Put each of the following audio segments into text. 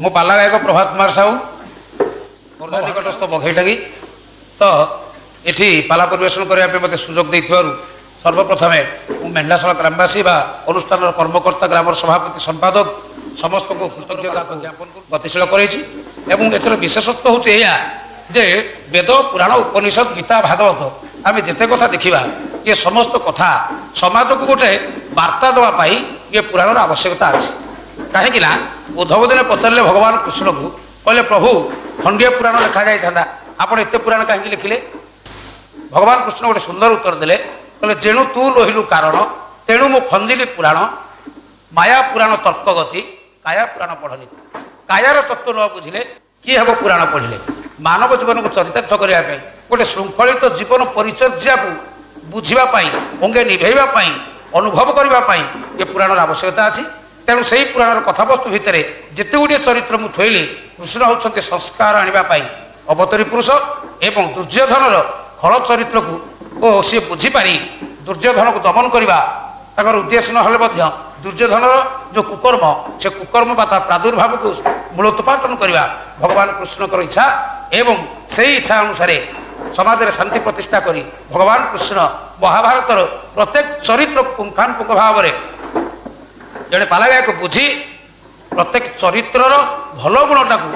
मु पाला गायक प्रभात कुमार साहू खोर्धा निकटस्थ बघेईटागी तो ये पाला परिवेशन करने मत सुजोग देथिबारु सर्वप्रथमे मेंढाशाला ग्रामवासी बा अनुष्ठान कर्मकर्ता ग्राम सभापति संपादक समस्त को कृतज्ञता ज्ञापन गतिशील कर विशेषत्व हूँ जे वेद पुराण उपनिषद गीता भागवत आम जिते कथा देखा ये समस्त कथा समाज को गोटे वार्ता देवाई ये पुराण आवश्यकता अच्छी कहीं उद्धव दिने पचारे भगवान कृष्ण को कहले प्रभु खंडीय पुराण लिखा जाता आप एत पुराण कहीं लिखिले भगवान कृष्ण गोटे सुंदर उत्तर देले कहले जेणु तू रहिलु कारण तेणु मु खंजिली पुराण माया पुराण तर्कगति काया पुराण पढ़नी कायार तत्व न बुझिले किए हम पुराण पढ़िले मानव जीवन को चरितार्थ करने गोटे श्रृंखलित जीवन परिचर्या को बुझापी अंगे निभेवाई अनुभव करने ये पुराण आवश्यकता अच्छी तेणु से ही पुराण कथावस्तु भितर जिते गुड़िए चरित्र मुझे थोली कृष्ण होती संस्कार आने अवतरी पुरुष एवं दुर्योधन खल चरित्र को सी बुझीपारी दुर्योधन को दमन करने उद्देश्य ना दुर्योधन जो कुकर्म से कुकर्म बा प्रादुर्भाव को मूलोत्पाटन करने भगवान कृष्ण इच्छा एवं से इच्छा अनुसार समाज में शांति प्रतिष्ठा करी भगवान कृष्ण महाभारत प्रत्येक चरित्र पुंखानुपुंख भाव में जड़े पाला गायक बुझी प्रत्येक चरित्रर भल गुणटा को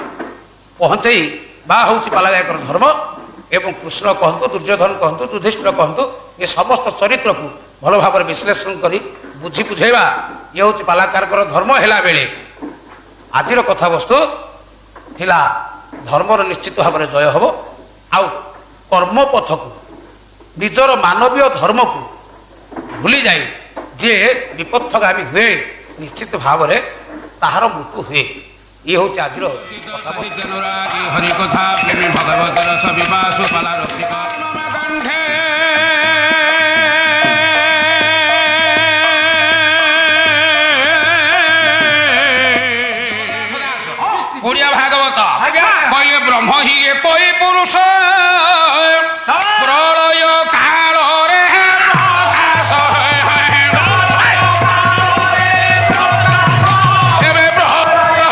पहुँचाई बा हूँ पाला गायक धर्म एवं कृष्ण कहतु दुर्योधन कहतु युधिष्ठिर कहतु ये समस्त चरित्र को भल भाव विश्लेषण करी बुझी बुझेवा ये हूँ पालाकार धर्म है बेले आज कथा वस्तु थिला धर्मर निश्चित भाव में जय हम आउ कर्म पथ को निजर मानवीय धर्म को भूली जाए जे विपथगामी हुए निश्चित भाव में ताहार मृत्यु हुए ये हूँ आज ओडिया भागवत कहले ब्रह्म ही एक कोई पुरुष प्रलय काल रे प्रकाश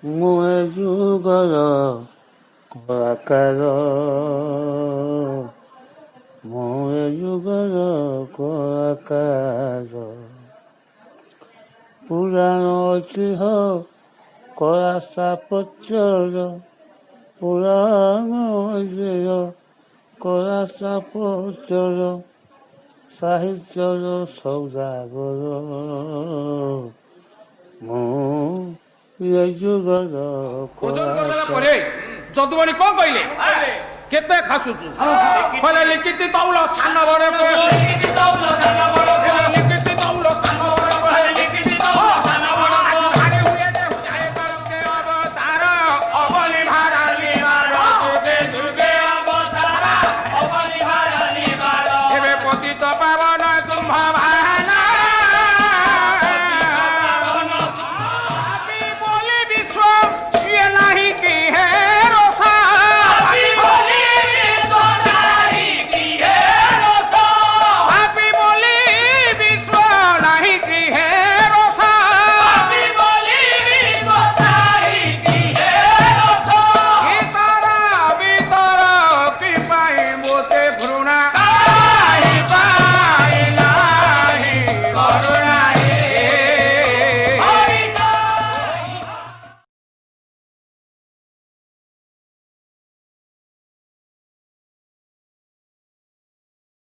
मुए जुगर कलाकार मुए जुगर कलाकार पुराण ঐতিহ্য कला स्थापत्य पुराण ঐতিহ্য कला स्थापत्य साहित्य सौदागर जदुमणि कौन कहले केते खासुचु कहले लिखित तौल सान बड़े